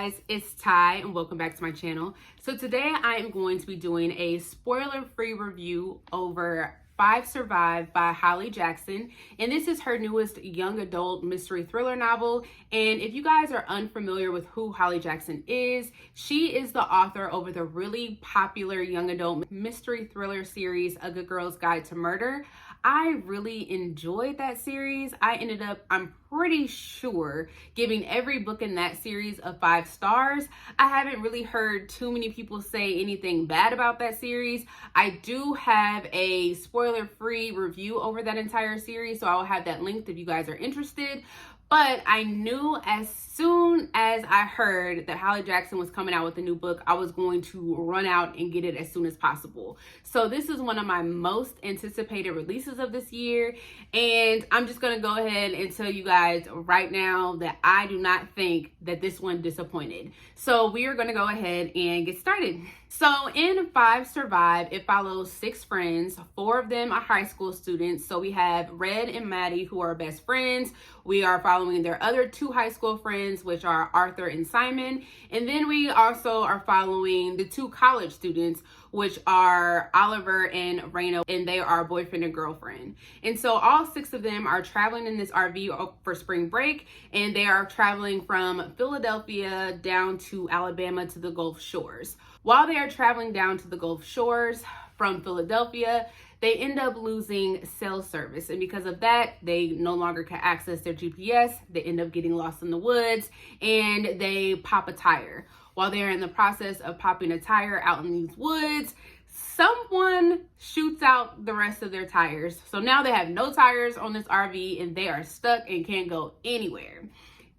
guys, it's Ty and welcome back to my channel. So today I am going to be doing a spoiler-free review over 5 Survive by Holly Jackson, and this is her newest young adult mystery thriller novel. And if you guys are unfamiliar with who Holly Jackson is, she is the author over the really popular young adult mystery thriller series A Good Girl's Guide to Murder. I really enjoyed that series. I ended up, I'm pretty sure, giving every book in that series a 5 stars. I haven't really heard too many people say anything bad about that series. I do have a spoiler-free review over that entire series, so I'll have that linked if you guys are interested. But I knew as soon as I heard that Holly Jackson was coming out with a new book, I was going to run out and get it as soon as possible. So this is one of my most anticipated releases of this year. And I'm just going to go ahead and tell you guys right now that I do not think that this one disappointed. So we are going to go ahead and get started. So in 5 Survive, it follows 6 friends. 4 of them are high school students. So we have Red and Maddie, who are best friends. We are following their other 2 high school friends, which are Arthur and Simon. And then we also are following the 2 college students, which are Oliver and Raina, and they are boyfriend and girlfriend. And so all 6 of them are traveling in this RV for spring break, and they are traveling from Philadelphia down to Alabama to the Gulf Shores. While they are traveling down to the Gulf Shores from Philadelphia, they end up losing cell service. And because of that, they no longer can access their GPS. They end up getting lost in the woods and they pop a tire. While they're in the process of popping a tire out in these woods, someone shoots out the rest of their tires. So now they have no tires on this RV and they are stuck and can't go anywhere.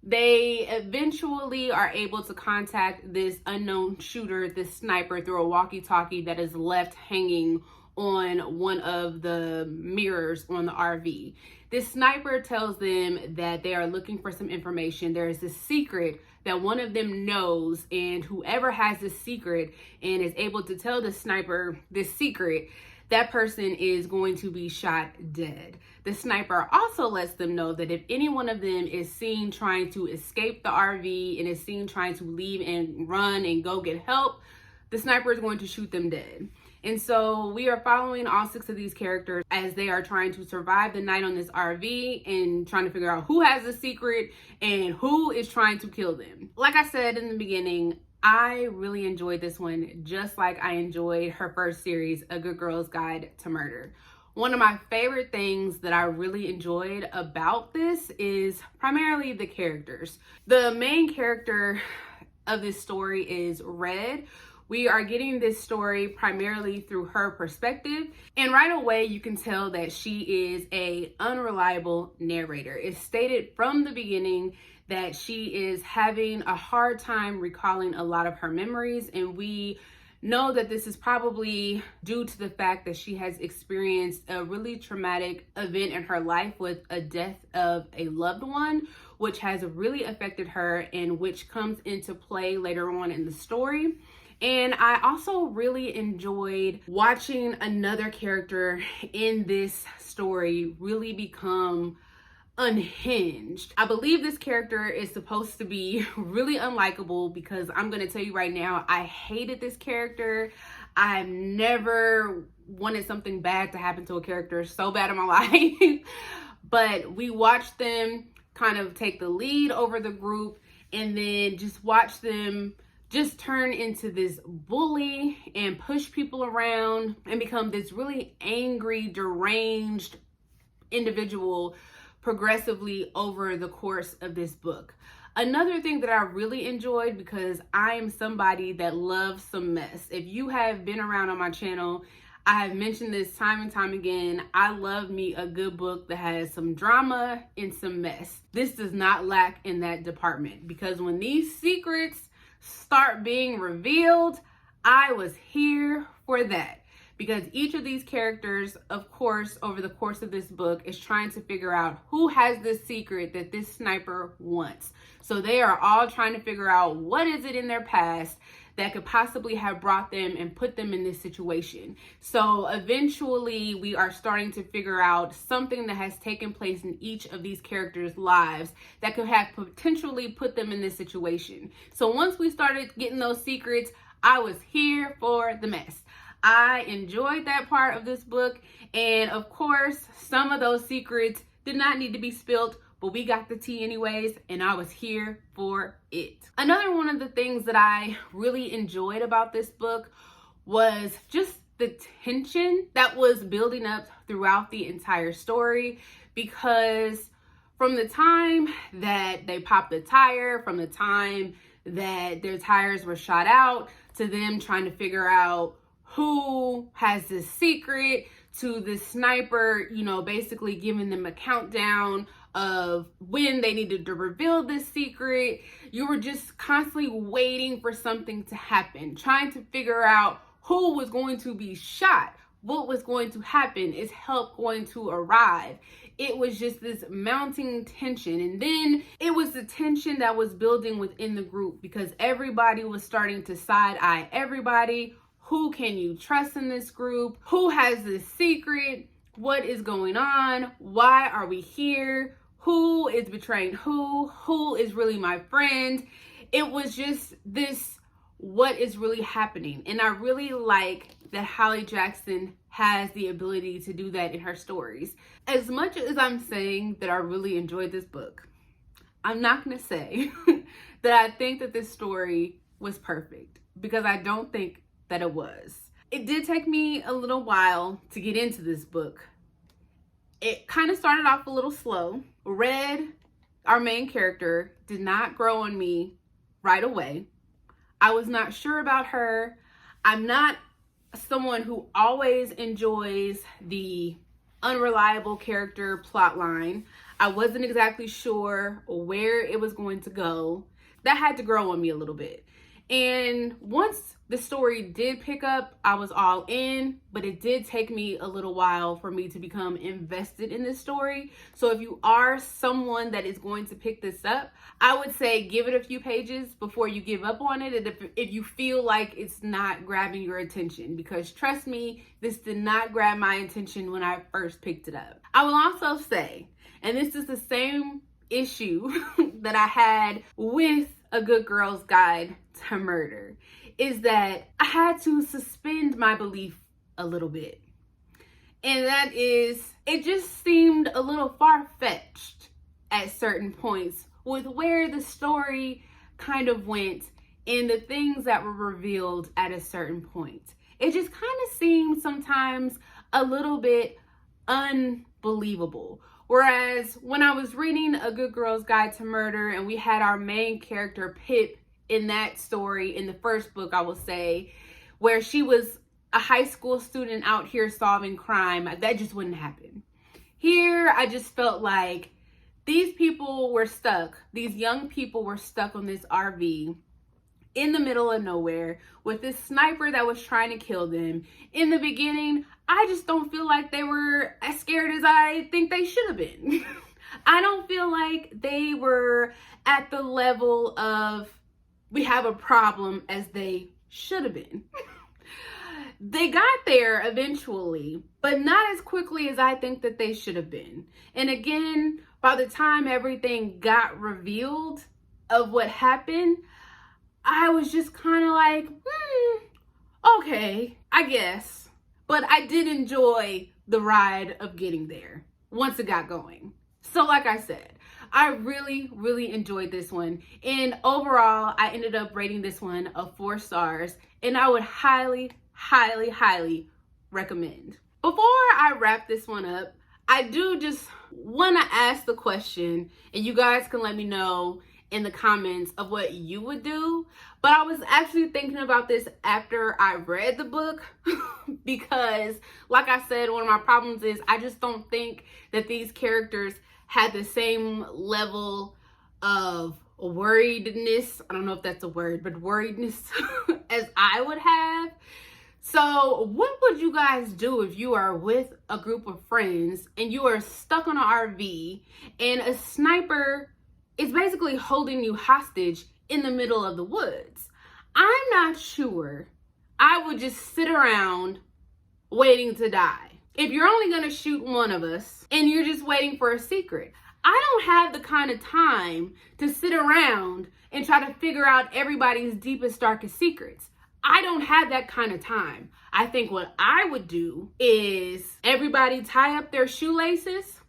They eventually are able to contact this unknown shooter, this sniper, through a walkie-talkie that is left hanging on one of the mirrors on the RV. This sniper tells them that they are looking for some information. There is this secret that one of them knows, and whoever has this secret and is able to tell the sniper this secret, that person is going to be shot dead. The sniper also lets them know that if any one of them is seen trying to escape the RV and is seen trying to leave and run and go get help, the sniper is going to shoot them dead. And so we are following all 6 of these characters as they are trying to survive the night on this RV and trying to figure out who has the secret and who is trying to kill them. Like I said in the beginning, I really enjoyed this one, just like I enjoyed her first series, A Good Girl's Guide to Murder. One of my favorite things that I really enjoyed about this is primarily the characters. The main character of this story is Red. We are getting this story primarily through her perspective, and right away you can tell that she is an unreliable narrator. It's stated from the beginning that she is having a hard time recalling a lot of her memories, and we know that this is probably due to the fact that she has experienced a really traumatic event in her life with a death of a loved one, which has really affected her and which comes into play later on in the story. And I also really enjoyed watching another character in this story really become unhinged. I believe this character is supposed to be really unlikable because I'm going to tell you right now, I hated this character. I've never wanted something bad to happen to a character so bad in my life. But we watched them kind of take the lead over the group and then just watch them just turn into this bully and push people around and become this really angry, deranged individual progressively over the course of this book. Another thing that I really enjoyed, because I am somebody that loves some mess. If you have been around on my channel, I have mentioned this time and time again. I love me a good book that has some drama and some mess. This does not lack in that department, because when these secrets start being revealed, I was here for that. Because each of these characters, of course, over the course of this book is trying to figure out who has this secret that this sniper wants. So they are all trying to figure out what is it in their past that could possibly have brought them and put them in this situation. So eventually we are starting to figure out something that has taken place in each of these characters' lives that could have potentially put them in this situation. So once we started getting those secrets, I was here for the mess. I enjoyed that part of this book, and of course some of those secrets did not need to be spilled, but we got the tea anyways, and I was here for it. Another one of the things that I really enjoyed about this book was just the tension that was building up throughout the entire story, because from the time that they popped the tire, from the time that their tires were shot out, to them trying to figure out who has this secret, to the sniper, basically giving them a countdown of when they needed to reveal this secret. You were just constantly waiting for something to happen, trying to figure out who was going to be shot, what was going to happen, is help going to arrive. It was just this mounting tension. And then it was the tension that was building within the group, because everybody was starting to side-eye everybody. Who can you trust in this group? Who has this secret? What is going on? Why are we here? Who is betraying who? Who is really my friend? It was just this, what is really happening? And I really like that Holly Jackson has the ability to do that in her stories. As much as I'm saying that I really enjoyed this book, I'm not going to say that I think that this story was perfect, because I don't think that it was. It did take me a little while to get into this book. It kind of started off a little slow. Red, our main character, did not grow on me right away. I was not sure about her. I'm not someone who always enjoys the unreliable character plot line. I wasn't exactly sure where it was going to go. That had to grow on me a little bit. And once the story did pick up, I was all in, but it did take me a little while for me to become invested in this story. So if you are someone that is going to pick this up, I would say give it a few pages before you give up on it, and if you feel like it's not grabbing your attention, because trust me, this did not grab my attention when I first picked it up. I will also say, and this is the same issue that I had with A Good Girl's Guide to Murder, is that I had to suspend my belief a little bit. And that is, it just seemed a little far-fetched at certain points with where the story kind of went and the things that were revealed at a certain point. It just kind of seemed sometimes a little bit unbelievable. Whereas when I was reading A Good Girl's Guide to Murder and we had our main character, Pip, in that story, in the first book, I will say, where she was a high school student out here solving crime, that just wouldn't happen. Here, I just felt like these people were stuck. These young people were stuck on this RV in the middle of nowhere with this sniper that was trying to kill them. In the beginning, I just don't feel like they were as scared as I think they should have been. I don't feel like they were at the level of we have a problem as they should have been. They got there eventually, but not as quickly as I think that they should have been. And again, by the time everything got revealed of what happened, I was just kind of like, okay, I guess. But I did enjoy the ride of getting there once it got going. So like I said, I really, really enjoyed this one. And overall, I ended up rating this one a 4 stars. And I would highly, highly, highly recommend. Before I wrap this one up, I do just want to ask the question, and you guys can let me know in the comments of what you would do. But I was actually thinking about this after I read the book because, like I said, one of my problems is I just don't think that these characters had the same level of worriedness, I don't know if that's a word, but worriedness as I would have. So what would you guys do if you are with a group of friends and you are stuck on an RV and a sniper is basically holding you hostage in the middle of the woods? I'm not sure I would just sit around waiting to die. If you're only gonna shoot one of us and you're just waiting for a secret, I don't have the kind of time to sit around and try to figure out everybody's deepest, darkest secrets. I don't have that kind of time. I think what I would do is everybody tie up their shoelaces.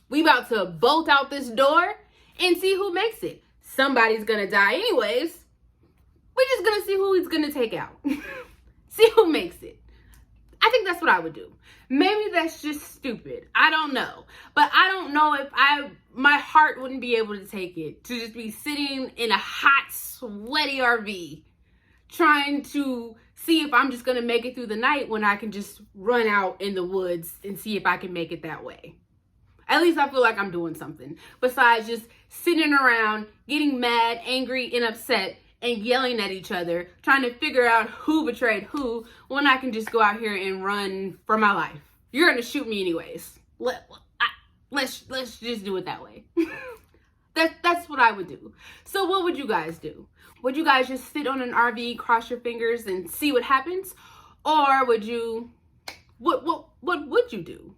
We about to bolt out this door and see who makes it. Somebody's gonna die anyways. We're just gonna see who he's gonna take out. See who makes it. I think that's what I would do. Maybe that's just stupid. I don't know. But I don't know if my heart wouldn't be able to take it. To just be sitting in a hot, sweaty RV trying to see if I'm just gonna make it through the night when I can just run out in the woods and see if I can make it that way. At least I feel like I'm doing something besides just sitting around, getting mad, angry, and upset, and yelling at each other, trying to figure out who betrayed who, when I can just go out here and run for my life. You're gonna shoot me anyways. Let's just do it that way. That's what I would do. So what would you guys do? Would you guys just sit on an RV, cross your fingers, and see what happens? Or would you, what would you do?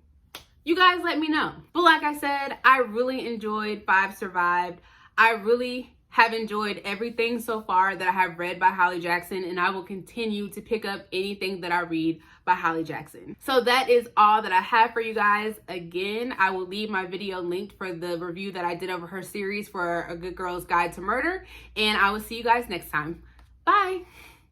You guys let me know. But like I said, I really enjoyed 5 Survived. I really have enjoyed everything so far that I have read by Holly Jackson, and I will continue to pick up anything that I read by Holly Jackson. So that is all that I have for you guys. Again, I will leave my video linked for the review that I did over her series for A Good Girl's Guide to Murder, and I will see you guys next time. Bye.